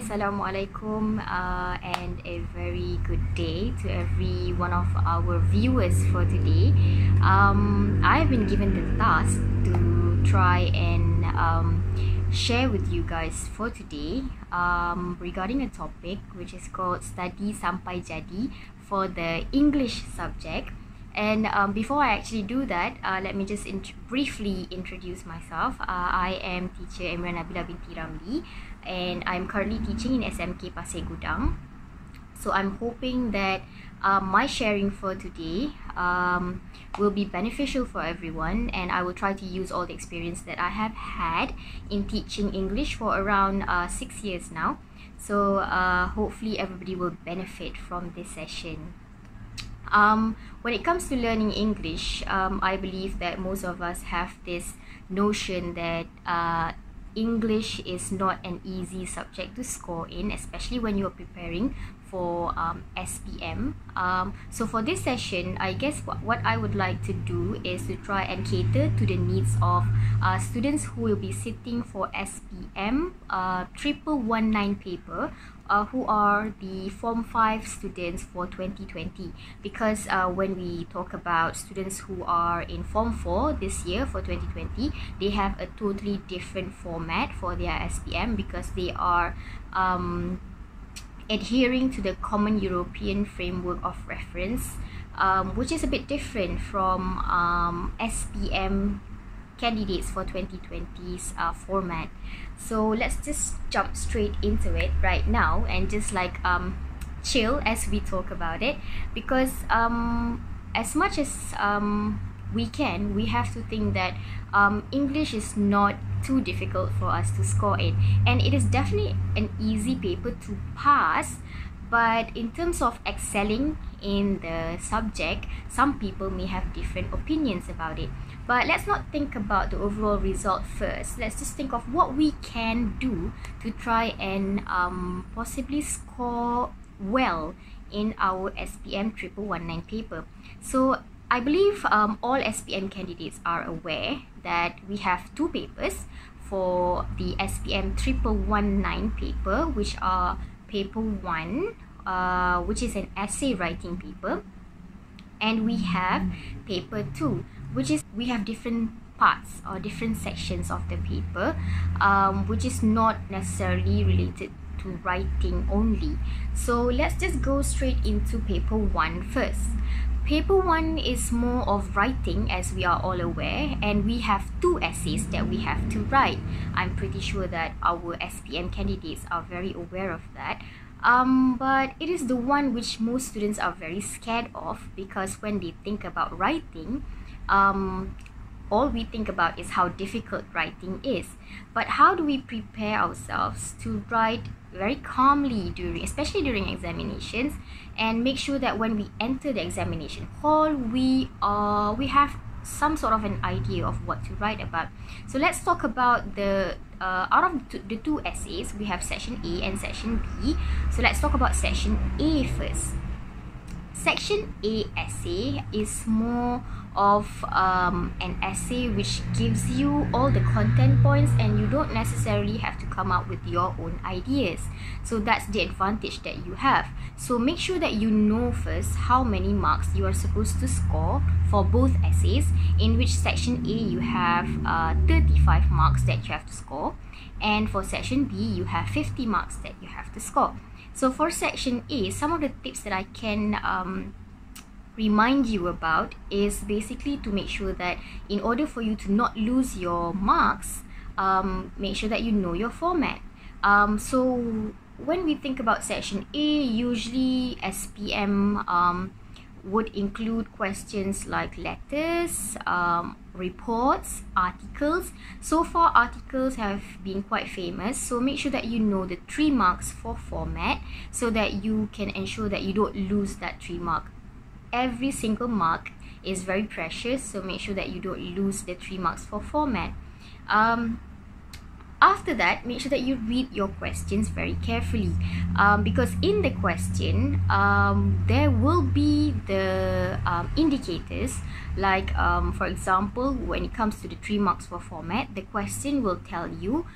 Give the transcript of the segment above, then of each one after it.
Assalamualaikum and a very good day to every one of our viewers for today. I've been given the task to try and share with you guys for today regarding a topic which is called Study Sampai Jadi for the English subject. And before I actually do that, let me just briefly introduce myself. I am teacher Imran Nabila binti Ramli, and I'm currently teaching in SMK Pasir Gudang. So I'm hoping that my sharing for today will be beneficial for everyone, and I will try to use all the experience that I have had in teaching English for around 6 years now. So hopefully everybody will benefit from this session. When it comes to learning English, I believe that most of us have this notion that English is not an easy subject to score in, especially when you're preparing for SPM. So for this session, I guess what I would like to do is to try and cater to the needs of students who will be sitting for SPM 1119 paper, who are the Form 5 students for 2020, because when we talk about students who are in Form 4 this year for 2020, they have a totally different format for their SPM because they are adhering to the Common European Framework of Reference, which is a bit different from SPM candidates for 2020's format. So let's just jump straight into it right now and just like chill as we talk about it, because as much as we have to think that English is not too difficult for us to score in, and it is definitely an easy paper to pass. But in terms of excelling in the subject, some people may have different opinions about it. But let's not think about the overall result first. Let's just think of what we can do to try and possibly score well in our SPM 1119 paper. So I believe all SPM candidates are aware that we have two papers for the SPM 1119 paper, which are paper 1, which is an essay writing paper, and we have paper 2, which is we have different parts or different sections of the paper, which is not necessarily related to writing only. So let's just go straight into paper 1 first. Paper 1 is more of writing, as we are all aware, and we have two essays that we have to write. I'm pretty sure that our SPM candidates are very aware of that. But it is the one which most students are very scared of, because when they think about writing, all we think about is how difficult writing is. But how do we prepare ourselves to write very calmly especially during examinations, and make sure that when we enter the examination hall, we have some sort of an idea of what to write about. So let's talk about the out of the two essays, we have section A and section B. So let's talk about section A first. Section A essay is more of an essay which gives you all the content points, and you don't necessarily have to come up with your own ideas. So that's the advantage that you have. So make sure that you know first how many marks you are supposed to score for both essays, in which section A you have 35 marks that you have to score, and for section B you have 50 marks that you have to score. So for section A, some of the tips that I can remind you about is basically to make sure that in order for you to not lose your marks, make sure that you know your format. So when we think about section A, usually SPM would include questions like letters, reports, articles. So far, articles have been quite famous, so make sure that you know the 3 marks for format, so that you can ensure that you don't lose that 3 mark. Every single mark is very precious, so make sure that you don't lose the 3 marks for format. After that, make sure that you read your questions very carefully, because in the question there will be the indicators, like for example, when it comes to the 3 marks for format, the question will tell you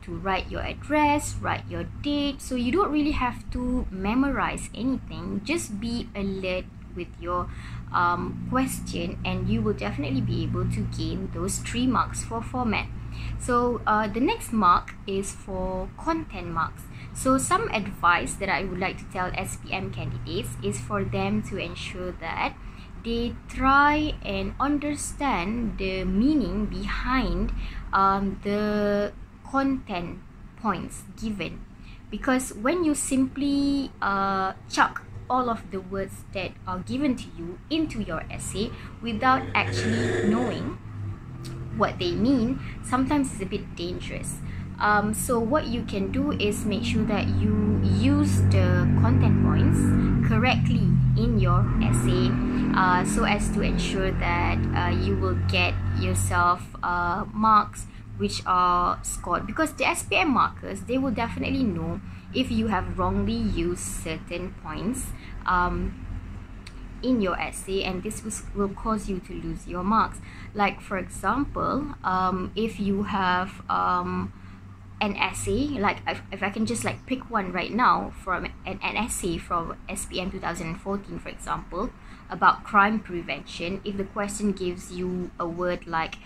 to write your address, write your date. So you don't really have to memorize anything, just be alert with your question, and you will definitely be able to gain those 3 marks for format. So the next mark is for content marks. So some advice that I would like to tell SPM candidates is for them to ensure that they try and understand the meaning behind the content points given, because when you simply chuck all of the words that are given to you into your essay without actually knowing what they mean, sometimes it's a bit dangerous. So what you can do is make sure that you use the content points correctly in your essay, so as to ensure that you will get yourself marks which are scored, because the SPM markers, they will definitely know if you have wrongly used certain points in your essay, and this will cause you to lose your marks. Like for example, if you have an essay, like if I can just like pick one right now from an essay from SPM 2014, for example, about crime prevention. If the question gives you a word like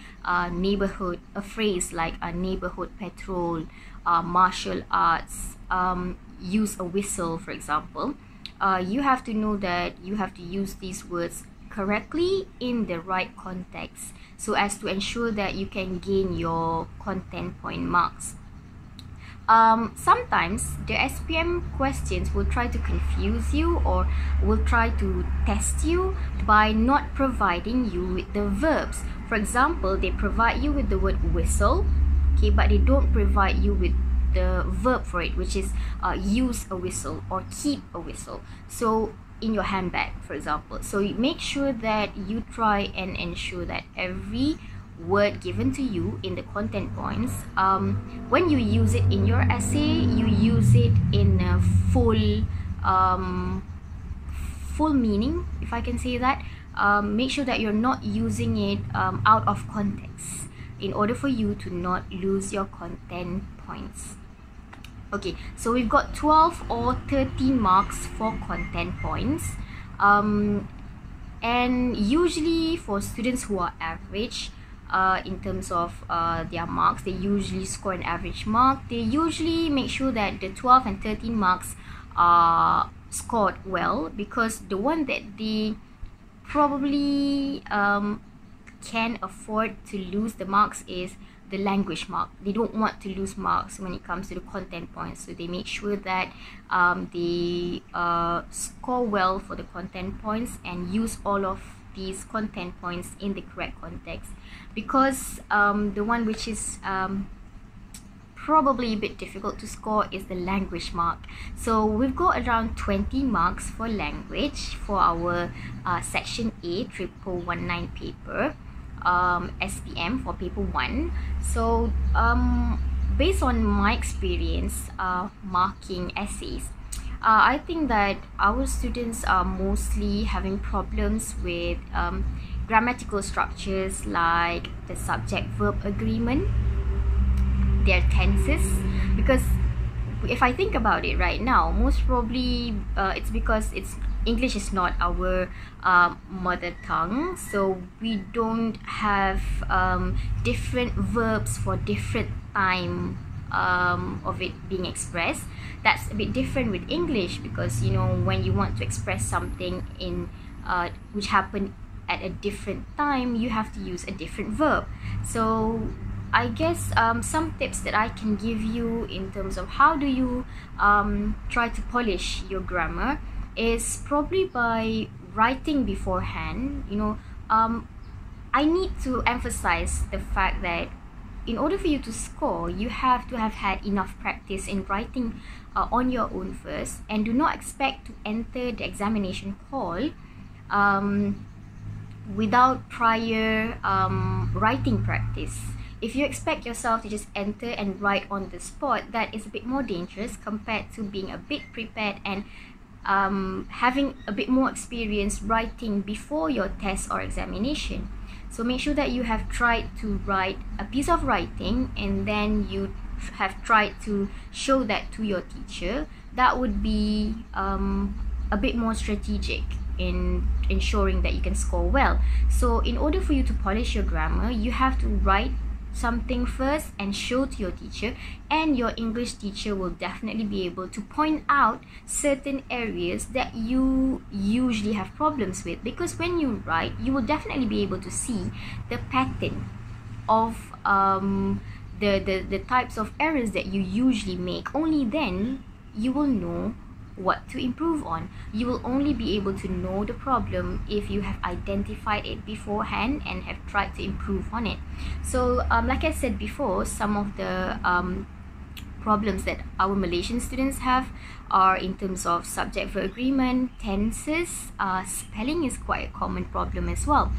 neighborhood, a phrase like a neighborhood patrol, martial arts, use a whistle, for example, you have to know that you have to use these words correctly in the right context, so as to ensure that you can gain your content point marks. Sometimes the SPM questions will try to confuse you, or will try to test you by not providing you with the verbs. For example, they provide you with the word whistle, okay, but they don't provide you with the verb for it, which is use a whistle or keep a whistle. So in your handbag, for example. So you make sure that you try and ensure that every word given to you in the content points, when you use it in your essay, you use it in a full meaning, if I can say that. Make sure that you're not using it out of context, in order for you to not lose your content points. Okay, so we've got 12 or 13 marks for content points, and usually for students who are average, in terms of their marks, they usually score an average mark. They usually make sure that the 12 and 13 marks are scored well, because the one that they probably can afford to lose the marks is the language mark. They don't want to lose marks when it comes to the content points, so they make sure that they score well for the content points and use all of these content points in the correct context, because the one which is probably a bit difficult to score is the language mark. So we've got around 20 marks for language for our section A 1119 paper, SPM for paper 1. So based on my experience marking essays, I think that our students are mostly having problems with grammatical structures like the subject-verb agreement, their tenses, because if I think about it right now, most probably it's because English is not our mother tongue, so we don't have different verbs for different time of it being expressed. That's a bit different with English, because you know, when you want to express something in which happened at a different time, you have to use a different verb. So I guess some tips that I can give you in terms of how do you try to polish your grammar is probably by writing beforehand. You know, I need to emphasize the fact that in order for you to score, you have to have had enough practice in writing on your own first, and do not expect to enter the examination hall without prior writing practice. If you expect yourself to just enter and write on the spot, that is a bit more dangerous compared to being a bit prepared and having a bit more experience writing before your test or examination. So make sure that you have tried to write a piece of writing and then you have tried to show that to your teacher. That would be a bit more strategic in ensuring that you can score well. So in order for you to polish your grammar, you have to write something first and show to your teacher, and your English teacher will definitely be able to point out certain areas that you usually have problems with, because when you write, you will definitely be able to see the pattern of the types of errors that you usually make. Only then you will know what to improve on. You will only be able to know the problem if you have identified it beforehand and have tried to improve on it. So like I said before, some of the problems that our Malaysian students have are in terms of subject-verb agreement, tenses, spelling is quite a common problem as well.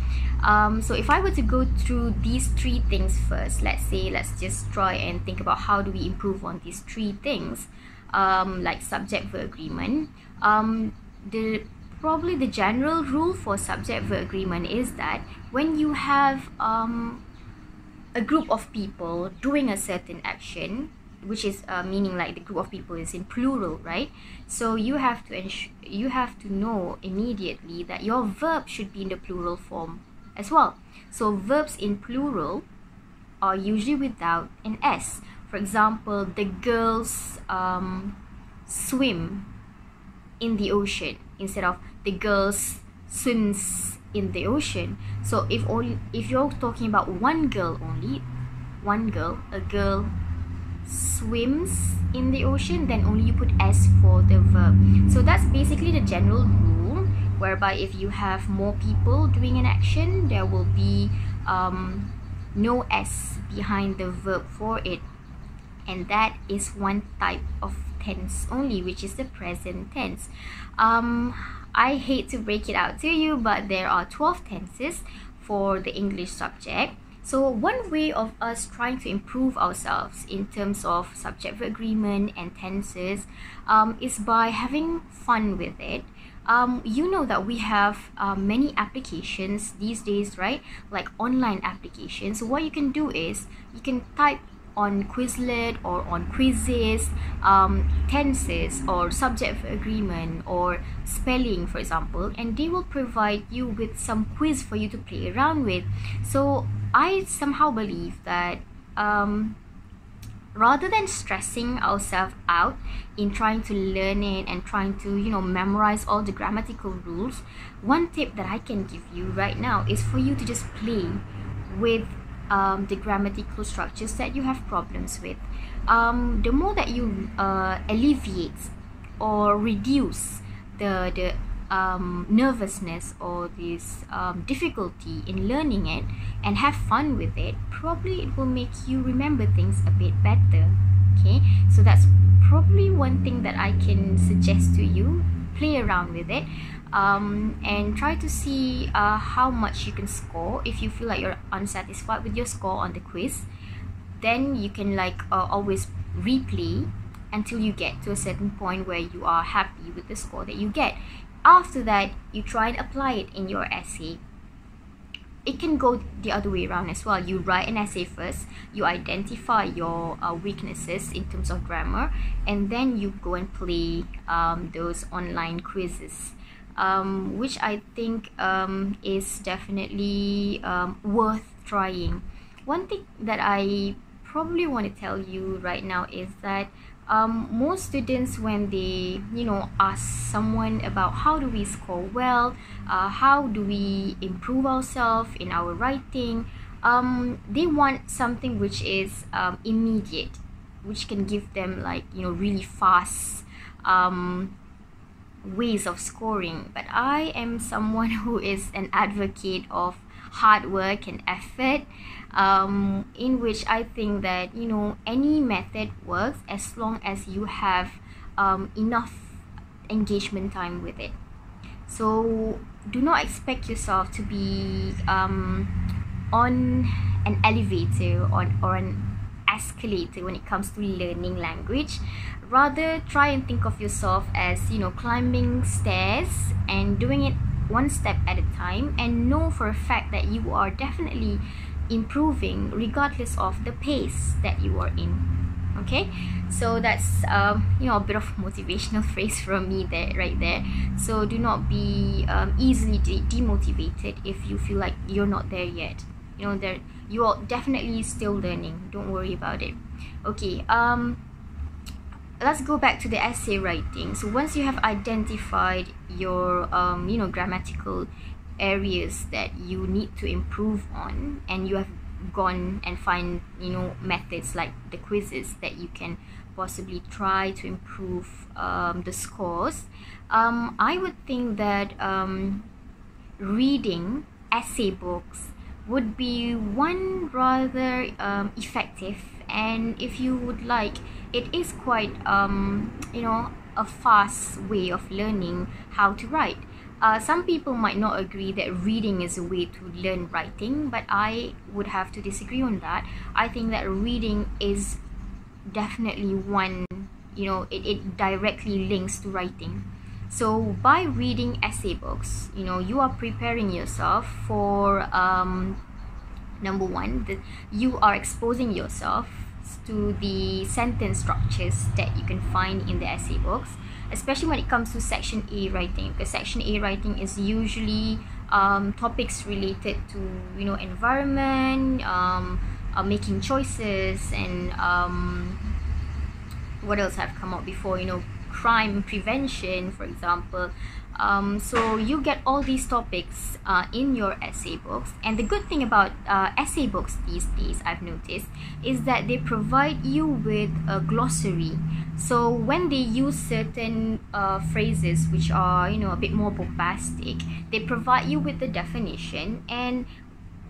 So if I were to go through these three things first, let's just try and think about how do we improve on these three things. Like subject-verb agreement, probably the general rule for subject-verb agreement is that when you have a group of people doing a certain action, which is meaning like the group of people is in plural, right? So you have to know immediately that your verb should be in the plural form as well. So verbs in plural are usually without an S. For example, the girls swim in the ocean instead of the girls swims in the ocean. So if you're talking about one girl only, a girl swims in the ocean, then only you put S for the verb. So that's basically the general rule, whereby if you have more people doing an action, there will be no S behind the verb for it. And that is one type of tense only, which is the present tense. I hate to break it out to you, but there are 12 tenses for the English subject. So one way of us trying to improve ourselves in terms of subject-verb agreement and tenses is by having fun with it. You know that we have many applications these days, right? Like online applications. So what you can do is you can type on Quizlet or on Quizizz, tenses or subject agreement or spelling, for example, and they will provide you with some quiz for you to play around with. So I somehow believe that rather than stressing ourselves out in trying to learn it and trying to, memorize all the grammatical rules, one tip that I can give you right now is for you to just play with the grammatical structures that you have problems with. The more that you alleviate or reduce the nervousness or this difficulty in learning it and have fun with it, probably it will make you remember things a bit better. Okay, so that's probably one thing that I can suggest to you. Play around with it and try to see how much you can score. If you feel like you're unsatisfied with your score on the quiz, then you can always replay until you get to a certain point where you are happy with the score that you get. After that, you try and apply it in your essay. It can go the other way around as well. You write an essay first, you identify your weaknesses in terms of grammar, and then you go and play those online quizzes, which I think is definitely worth trying. One thing that I probably want to tell you right now is that most students, when they ask someone about how do we score well, how do we improve ourselves in our writing, they want something which is immediate, which can give them really fast ways of scoring. But I am someone who is an advocate of hard work and effort, in which I think that any method works as long as you have enough engagement time with it. So do not expect yourself to be on an elevator or an escalator when it comes to learning language. Rather, try and think of yourself as, you know, climbing stairs and doing it one step at a time, and know for a fact that you are definitely improving regardless of the pace that you are in. Okay, so that's you know, a bit of motivational phrase from me there, right there. So do not be easily demotivated if you feel like you're not there yet. You know, that you are definitely still learning. Don't worry about it. Okay, let's go back to the essay writing. So once you have identified your you know, grammatical areas that you need to improve on, and you have gone and find, you know, methods like the quizzes that you can possibly try to improve the scores, I would think that reading essay books would be one rather effective, and if you would like, it is quite you know, a fast way of learning how to write. Some people might not agree that reading is a way to learn writing, but I would have to disagree on that. I think that reading is definitely one, you know, it directly links to writing. So by reading essay books, you know, you are preparing yourself for number one, you are exposing yourself to the sentence structures that you can find in the essay books, especially when it comes to section A writing, because section A writing is usually topics related to, you know, environment, making choices, and what else have come up before, you know, crime prevention, for example. So you get all these topics in your essay books, and the good thing about essay books these days, I've noticed, is that they provide you with a glossary. So when they use certain phrases which are, you know, a bit more bombastic, they provide you with the definition, and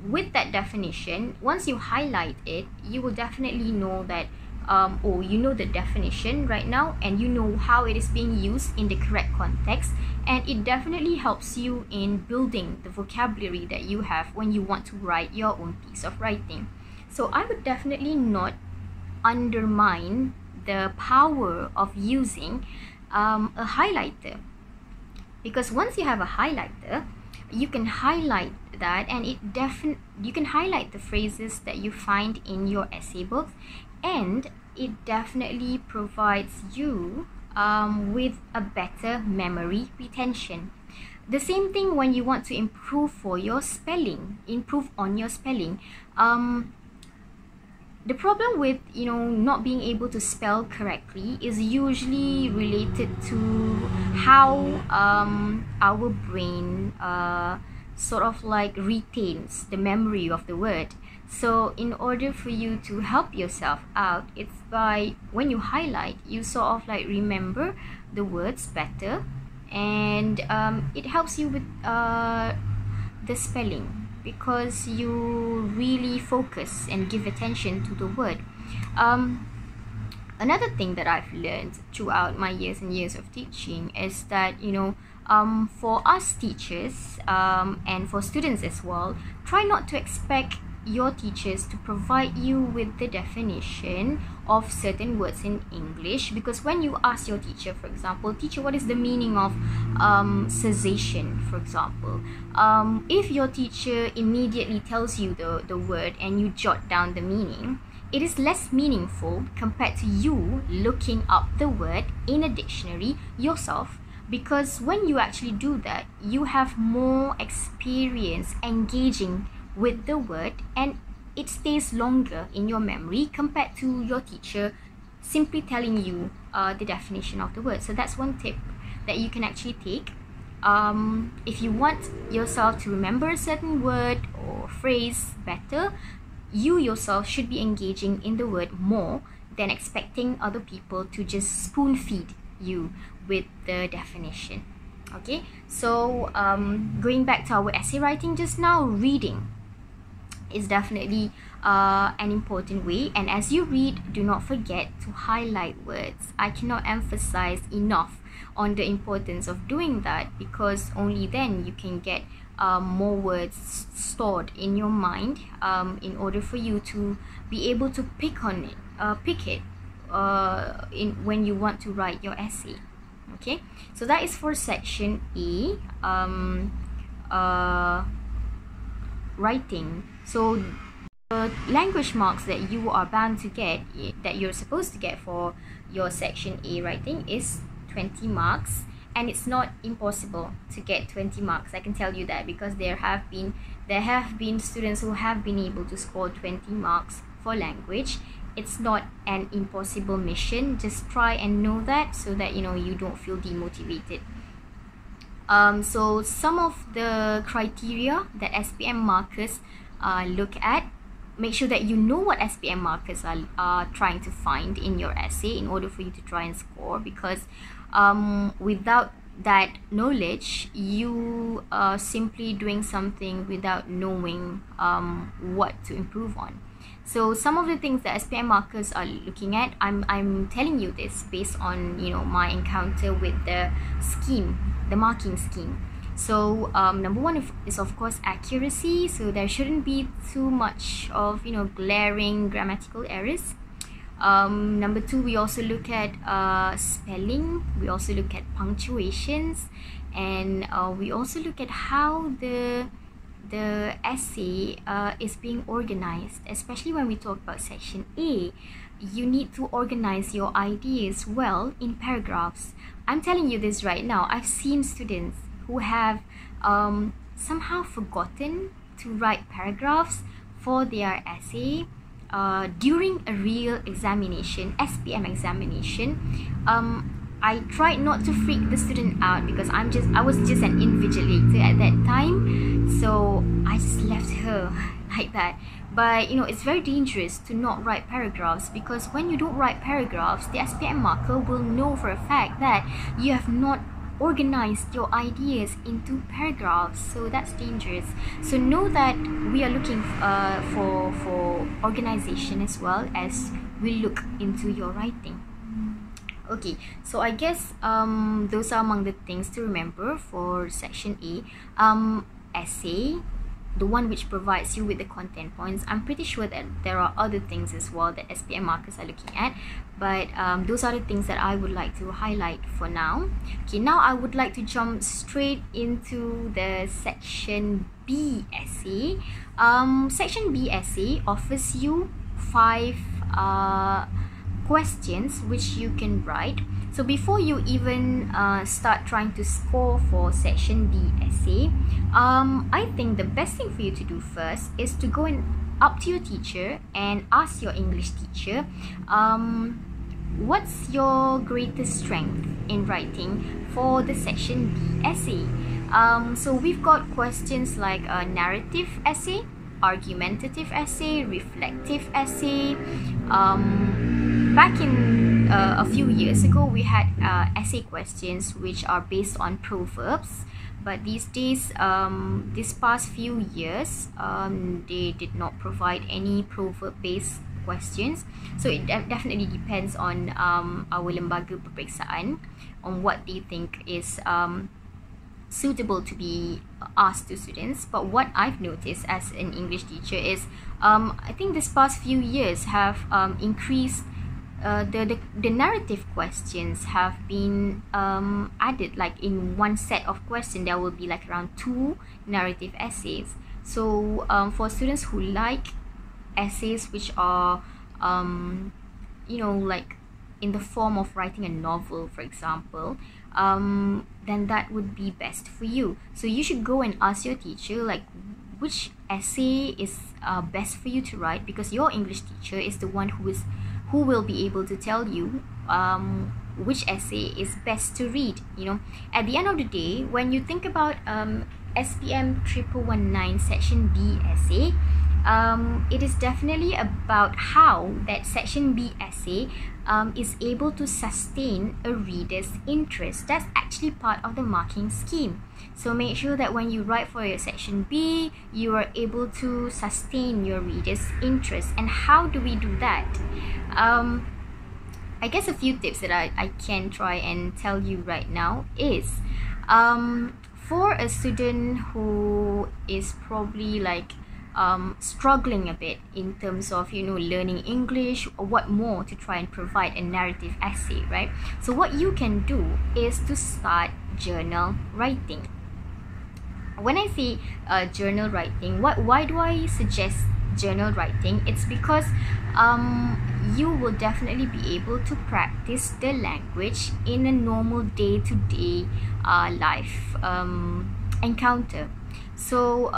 with that definition, once you highlight it, you will definitely know that or you know the definition right now, and you know how it is being used in the correct context, and it definitely helps you in building the vocabulary that you have when you want to write your own piece of writing. So I would definitely not undermine the power of using a highlighter, because once you have a highlighter, you can highlight that, and you can highlight the phrases that you find in your essay books, and it definitely provides you with a better memory retention. The same thing when you want to improve on your spelling. The problem with, you know, not being able to spell correctly is usually related to how our brain sort of like retains the memory of the word. So in order for you to help yourself out, it's by, when you highlight, you sort of like remember the words better, and it helps you with the spelling, because you really focus and give attention to the word. Another thing that I've learned throughout my years and years of teaching is that, you know, for us teachers and for students as well, try not to expect your teachers to provide you with the definition of certain words in English, because when you ask your teacher, for example, teacher, what is the meaning of cessation, for example, if your teacher immediately tells you the word and you jot down the meaning, it is less meaningful compared to you looking up the word in a dictionary yourself, because when you actually do that, you have more experience engaging with the word, and it stays longer in your memory compared to your teacher simply telling you the definition of the word. So that's one tip that you can actually take. If you want yourself to remember a certain word or phrase better, you yourself should be engaging in the word more than expecting other people to just spoon feed you with the definition. Okay, so going back to our essay writing just now, reading is definitely an important way, and as you read, do not forget to highlight words. I cannot emphasize enough on the importance of doing that, because only then you can get more words stored in your mind in order for you to be able to pick it when you want to write your essay. Okay, so that is for section A, writing. So the language marks that you are bound to get, that you're supposed to get for your section A writing, is 20 marks. And it's not impossible to get 20 marks, I can tell you that, because there have been students who have been able to score 20 marks for language. It's not an impossible mission. Just try and know that, so that you don't feel demotivated. So some of the criteria that SPM markers look at, make sure that you know what SPM markers are trying to find in your essay in order for you to try and score, because without that knowledge, you are simply doing something without knowing what to improve on. So some of the things that SPM markers are looking at, I'm telling you this based on my encounter with the marking scheme. So number one is of course accuracy. So there shouldn't be too much of glaring grammatical errors. Number two, we also look at spelling. We also look at punctuations, and we also look at how the essay is being organized. Especially when we talk about section A, you need to organize your ideas well in paragraphs. I'm telling you this right now. I've seen students who have somehow forgotten to write paragraphs for their essay during a real examination, SPM examination. I tried not to freak the student out, because I was just an invigilator at that time, so I just left her like that. But it's very dangerous to not write paragraphs, because when you don't write paragraphs, the SPM marker will know for a fact that you have not organized your ideas into paragraphs. So that's dangerous. So know that we are looking for organization as well as we look into your writing. Okay, so I guess those are among the things to remember for section A. Essay, the one which provides you with the content points. I'm pretty sure that there are other things as well that SPM markers are looking at, but those are the things that I would like to highlight for now. Okay, now I would like to jump straight into the section B essay. Section B essay offers you 5 questions which you can write. So before you even start trying to score for section B essay, I think the best thing for you to do first is to go up to your teacher and ask your English teacher, what's your greatest strength in writing for the section B essay? So we've got questions like a narrative essay, argumentative essay, reflective essay. Back in a few years ago, we had essay questions which are based on proverbs, but these days, this past few years, they did not provide any proverb-based questions. So it definitely depends on our lembaga peperiksaan on what they think is suitable to be asked to students. But what I've noticed as an English teacher is I think this past few years have increased. The narrative questions have been added. Like in one set of questions, there will be like around 2 narrative essays. So for students who like essays which are like in the form of writing a novel, for example, then that would be best for you. So you should go and ask your teacher like which essay is best for you to write, because your English teacher is the one who will be able to tell you which essay is best to read. At the end of the day, when you think about SPM 1119 section B essay, it is definitely about how that section B essay is able to sustain a reader's interest. That's actually part of the marking scheme. So make sure that when you write for your section B, you are able to sustain your reader's interest. And how do we do that? I guess a few tips that I can try and tell you right now is, for a student who is probably like struggling a bit in terms of learning English, or what more to try and provide a narrative essay, right? So what you can do is to start journal writing. When I say journal writing, why do I suggest journal writing? It's because you will definitely be able to practice the language in a normal day-to-day life encounter. So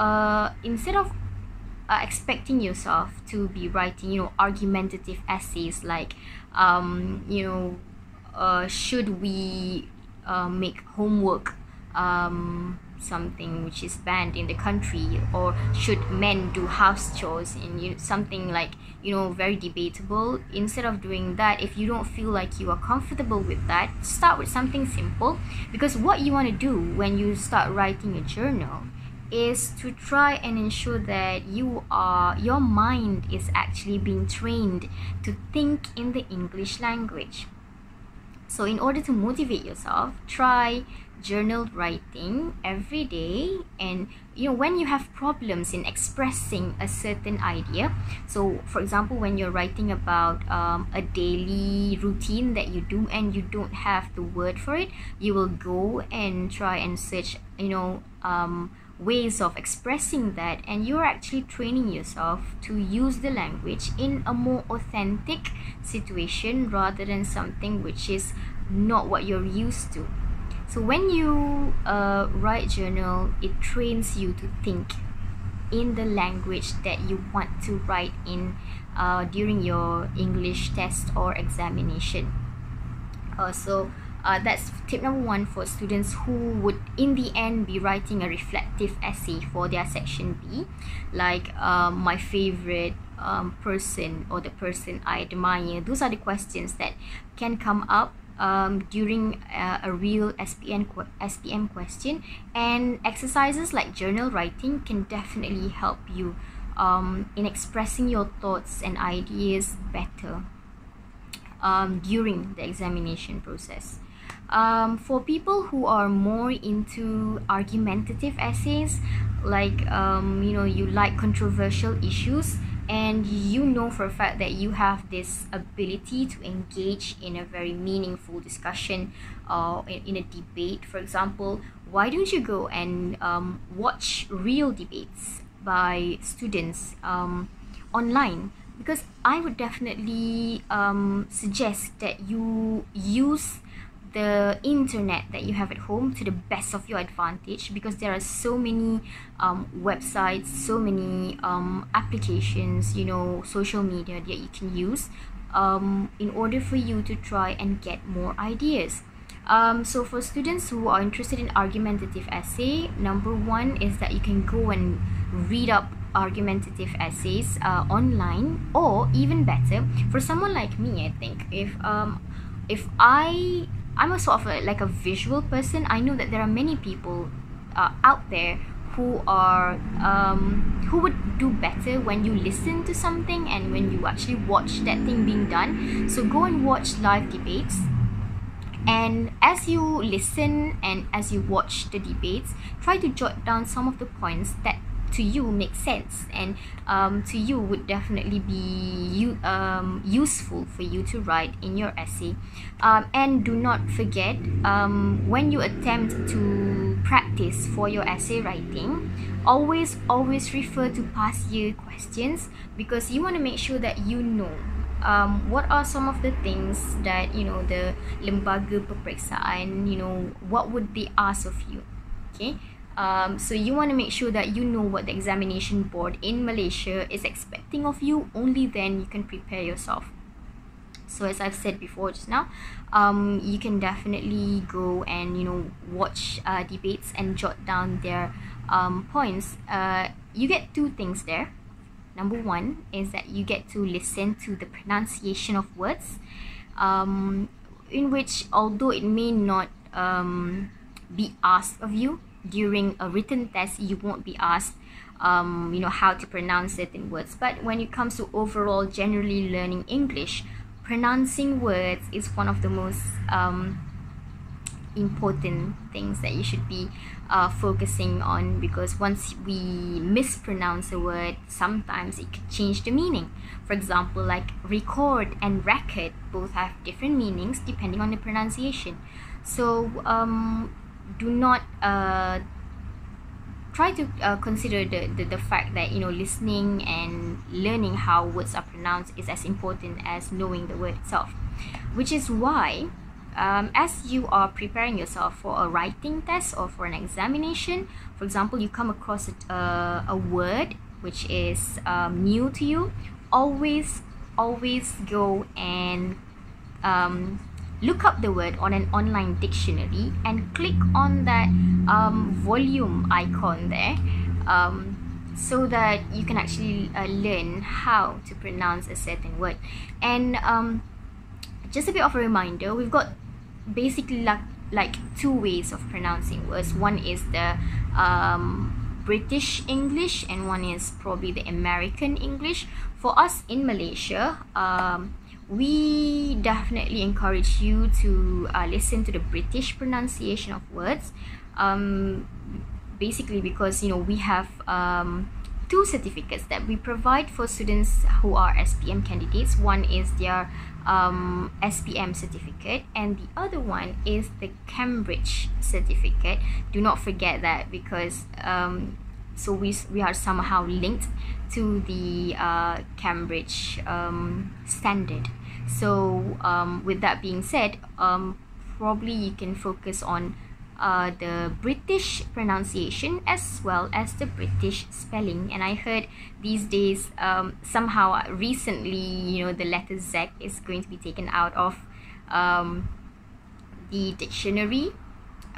instead of expecting yourself to be writing argumentative essays like should we make homework something which is banned in the country, or should men do house chores, in something like very debatable. Instead of doing that, if you don't feel like you are comfortable with that, start with something simple, because what you want to do when you start writing a journal is to try and ensure that your mind is actually being trained to think in the English language. So in order to motivate yourself, try journal writing every day. And when you have problems in expressing a certain idea, so for example, when you're writing about a daily routine that you do and you don't have the word for it, you will go and try and search ways of expressing that, and you're actually training yourself to use the language in a more authentic situation rather than something which is not what you're used to. So when you write journal, it trains you to think in the language that you want to write in during your English test or examination. That's tip number 1 for students who would in the end be writing a reflective essay for their section B, like my favorite person, or the person I admire. Those are the questions that can come up during a real SPM question, and exercises like journal writing can definitely help you in expressing your thoughts and ideas better during the examination process. For people who are more into argumentative essays, like you like controversial issues, and for a fact that you have this ability to engage in a very meaningful discussion or in a debate, for example, why don't you go and watch real debates by students online? Because I would definitely suggest that you use the internet that you have at home to the best of your advantage, because there are so many websites, so many applications, social media that you can use in order for you to try and get more ideas. So for students who are interested in argumentative essay, number 1 is that you can go and read up argumentative essays online, or even better, for someone like me, I think if I'm a sort of like a visual person, I know that there are many people out there who are who would do better when you listen to something and when you actually watch that thing being done. So go and watch live debates, and as you listen and as you watch the debates, try to jot down some of the points that to you make sense and to you would definitely be useful for you to write in your essay. And do not forget, when you attempt to practice for your essay writing, always refer to past year questions, because you want to make sure that what are some of the things that the lembaga peperiksaan, what would they ask of you. Okay. So you want to make sure that you know what the examination board in Malaysia is expecting of you. Only then you can prepare yourself. So as I've said before just now, you can definitely go and watch debates and jot down their points. You get 2 things there. Number 1 is that you get to listen to the pronunciation of words, in which, although it may not be asked of you during a written test, you won't be asked how to pronounce certain words. But when it comes to overall generally learning English, pronouncing words is one of the most important things that you should be focusing on, because once we mispronounce a word, sometimes it could change the meaning. For example, like record and record both have different meanings depending on the pronunciation. So do not try to consider the fact that, you know, listening and learning how words are pronounced is as important as knowing the word itself. Which is why as you are preparing yourself for a writing test or for an examination, for example, you come across a word which is new to you, always go and look up the word on an online dictionary and click on that volume icon there, so that you can actually learn how to pronounce a certain word. And just a bit of a reminder, we've got basically like two ways of pronouncing words. One is the British English, and one is probably the American English. For us in Malaysia, we definitely encourage you to listen to the British pronunciation of words, basically because, you know, we have two certificates that we provide for students who are SPM candidates. One is their SPM certificate, and the other one is the Cambridge certificate. Do not forget that, because so we are somehow linked to the Cambridge standard. So with that being said, probably you can focus on the British pronunciation as well as the British spelling. And I heard these days, somehow recently, you know, the letter Z is going to be taken out of the dictionary,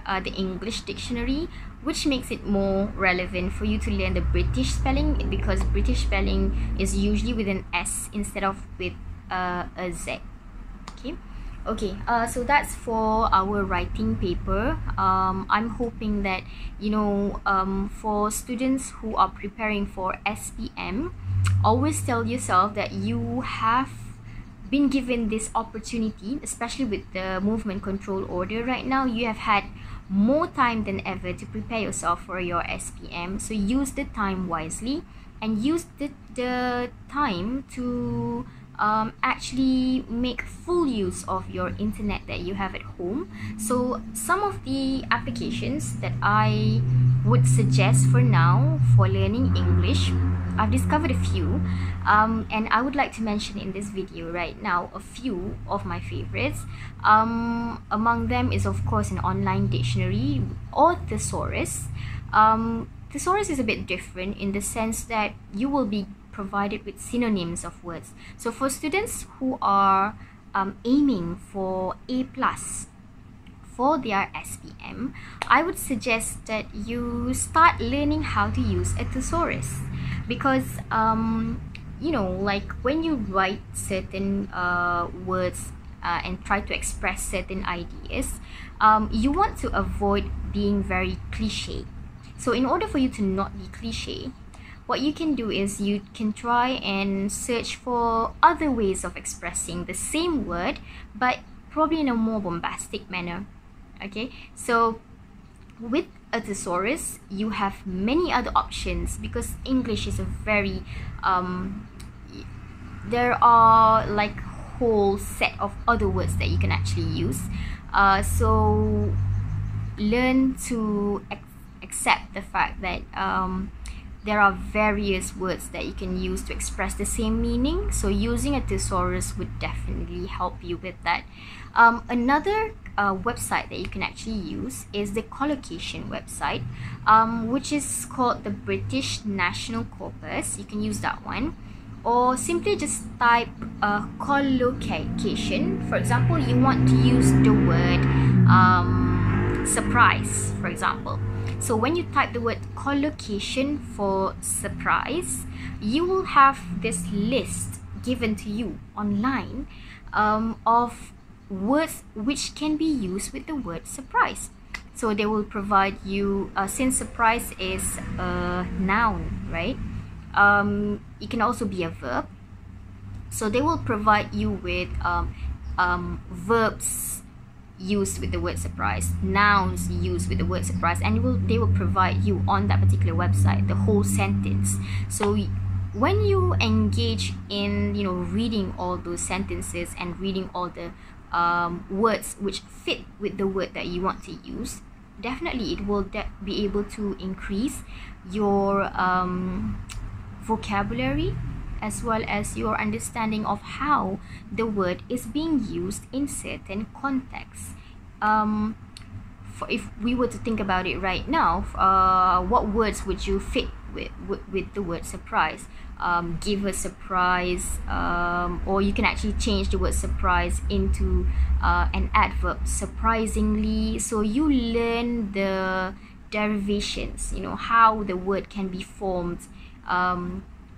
the English dictionary, which makes it more relevant for you to learn the British spelling, because British spelling is usually with an S instead of with a Z. Okay, so that's for our writing paper. I'm hoping that, you know, for students who are preparing for SPM, always tell yourself that you have been given this opportunity, especially with the movement control order right now. You have had more time than ever to prepare yourself for your SPM. So use the time wisely, and use the time to actually make full use of your internet that you have at home. So some of the applications that I would suggest for now for learning English, I've discovered a few, and I would like to mention in this video right now a few of my favorites. Among them is, of course, an online dictionary, or Thesaurus. Thesaurus is a bit different in the sense that you will be provided with synonyms of words. So for students who are aiming for A+ for their SPM, I would suggest that you start learning how to use a thesaurus, because you know, like when you write certain words and try to express certain ideas, you want to avoid being very cliche. So in order for you to not be cliche, what you can do is you can try and search for other ways of expressing the same word, but probably in a more bombastic manner. Okay, so with a thesaurus, you have many other options, because English is a very there are like whole set of other words that you can actually use. So learn to accept the fact that there are various words that you can use to express the same meaning. So using a thesaurus would definitely help you with that. Another website that you can actually use is the collocation website, which is called the British National Corpus. You can use that one, or simply just type collocation. For example, you want to use the word surprise, for example. So when you type the word collocation for surprise, you will have this list given to you online of words which can be used with the word surprise. So they will provide you, since surprise is a noun, right? It can also be a verb. So they will provide you with verbs used with the word surprise, nouns used with the word surprise, and they will provide you on that particular website the whole sentence. So when you engage in, you know, reading all those sentences and reading all the words which fit with the word that you want to use, definitely it will be able to increase your vocabulary, as well as your understanding of how the word is being used in certain contexts. If we were to think about it right now, what words would you fit with the word surprise? Give a surprise, or you can actually change the word surprise into an adverb, surprisingly. So you learn the derivations, you know, how the word can be formed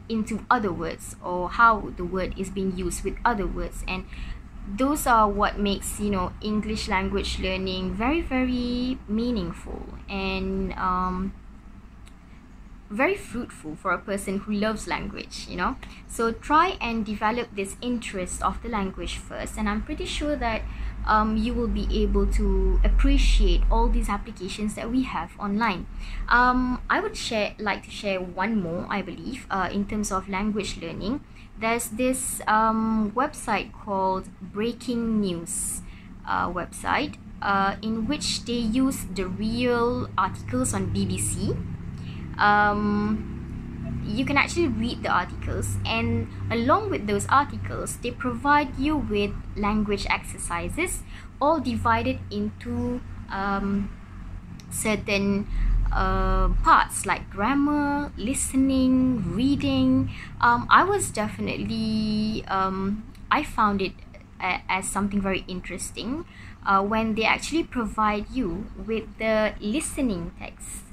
into other words, or how the word is being used with other words. And those are what makes, you know, English language learning very, very meaningful and very fruitful for a person who loves language, you know. So try and develop this interest of the language first, and I'm pretty sure that you will be able to appreciate all these applications that we have online. I would like to share one more, I believe, in terms of language learning. There's this website called Breaking News website, in which they use the real articles on BBC. You can actually read the articles, and along with those articles they provide you with language exercises, all divided into certain parts like grammar, listening, reading. I was definitely I found it as something very interesting when they actually provide you with the listening text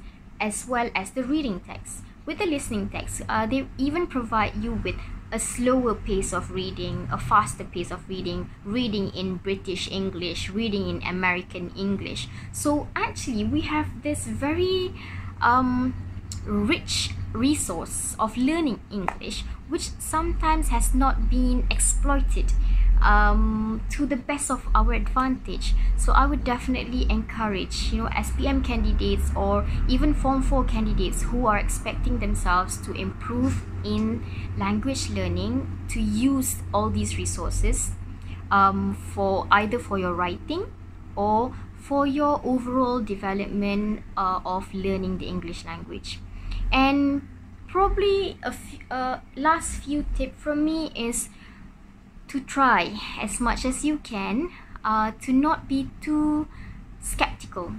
as well as the reading text. With the listening text, they even provide you with a slower pace of reading, a faster pace of reading, reading in British English, reading in American English. So actually we have this very rich resource of learning English, which sometimes has not been exploited to the best of our advantage. So I would definitely encourage, you know, SPM candidates or even Form 4 candidates who are expecting themselves to improve in language learning to use all these resources for either for your writing or for your overall development of learning the English language. And probably last few tip from me is to try as much as you can to not be too skeptical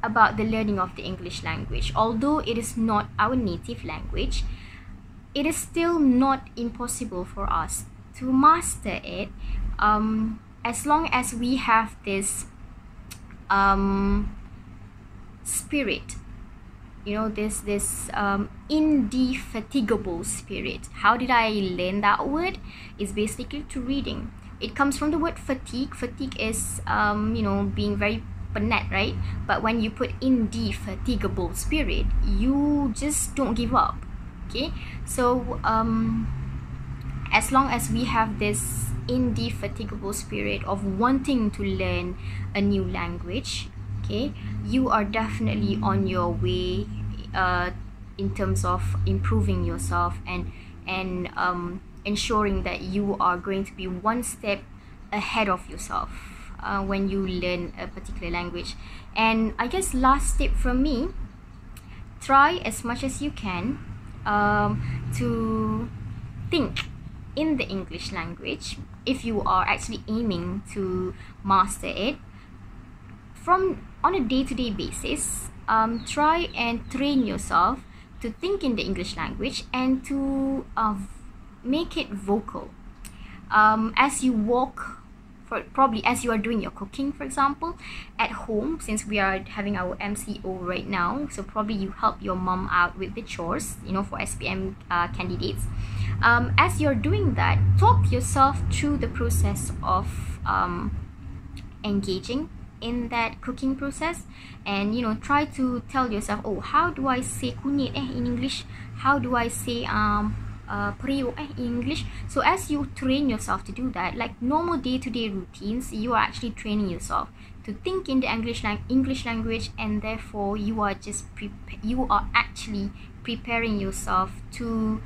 about the learning of the English language. Although it is not our native language, it is still not impossible for us to master it, as long as we have this spirit, you know, this indefatigable spirit. How did I learn that word? It's basically to reading. It comes from the word fatigue. Fatigue is you know, being very penat, right? But when you put indefatigable spirit, you just don't give up. Okay, so as long as we have this indefatigable spirit of wanting to learn a new language, okay, you are definitely on your way in terms of improving yourself and ensuring that you are going to be one step ahead of yourself when you learn a particular language. And I guess last tip from me, try as much as you can to think in the English language if you are actually aiming to master it on a day-to-day basis. Try and train yourself to think in the English language and to make it vocal as you walk, probably as you are doing your cooking, for example, at home, since we are having our MCO right now. So probably you help your mom out with the chores, you know, for SPM candidates. As you're doing that, talk yourself through the process of engaging in that cooking process, and, you know, try to tell yourself, oh, how do I say kunyit in English? How do I say English. So as you train yourself to do that, like normal day-to-day routines, you are actually training yourself to think in the English language, and therefore you are just you are actually preparing yourself to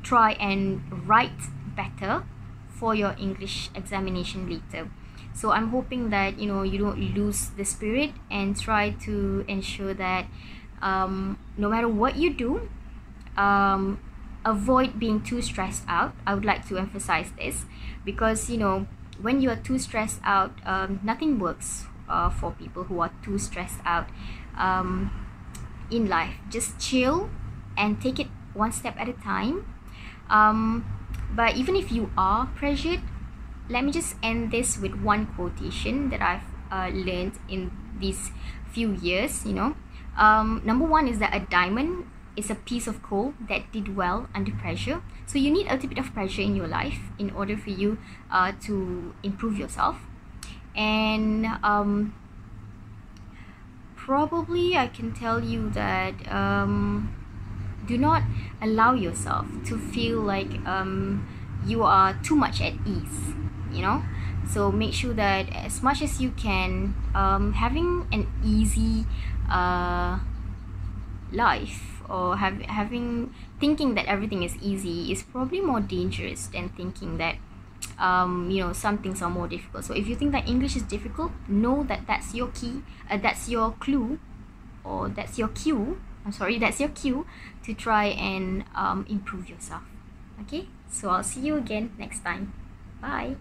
try and write better for your English examination later. So I'm hoping that you don't lose the spirit and try to ensure that no matter what you do, avoid being too stressed out. I would like to emphasize this because when you are too stressed out, nothing works for people who are too stressed out in life. Just chill and take it one step at a time. But even if you are pressured, let me just end this with one quotation that I've learned in these few years. Number one is that a diamond is a piece of coal that did well under pressure. So you need a little bit of pressure in your life in order for you to improve yourself. And probably I can tell you that do not allow yourself to feel like you are too much at ease. So make sure that as much as you can, having an easy life, or thinking that everything is easy is probably more dangerous than thinking that some things are more difficult. So if you think that English is difficult, know that that's your key, that's your clue, or that's your cue. That's your cue to try and improve yourself. Okay, so I'll see you again next time. Bye.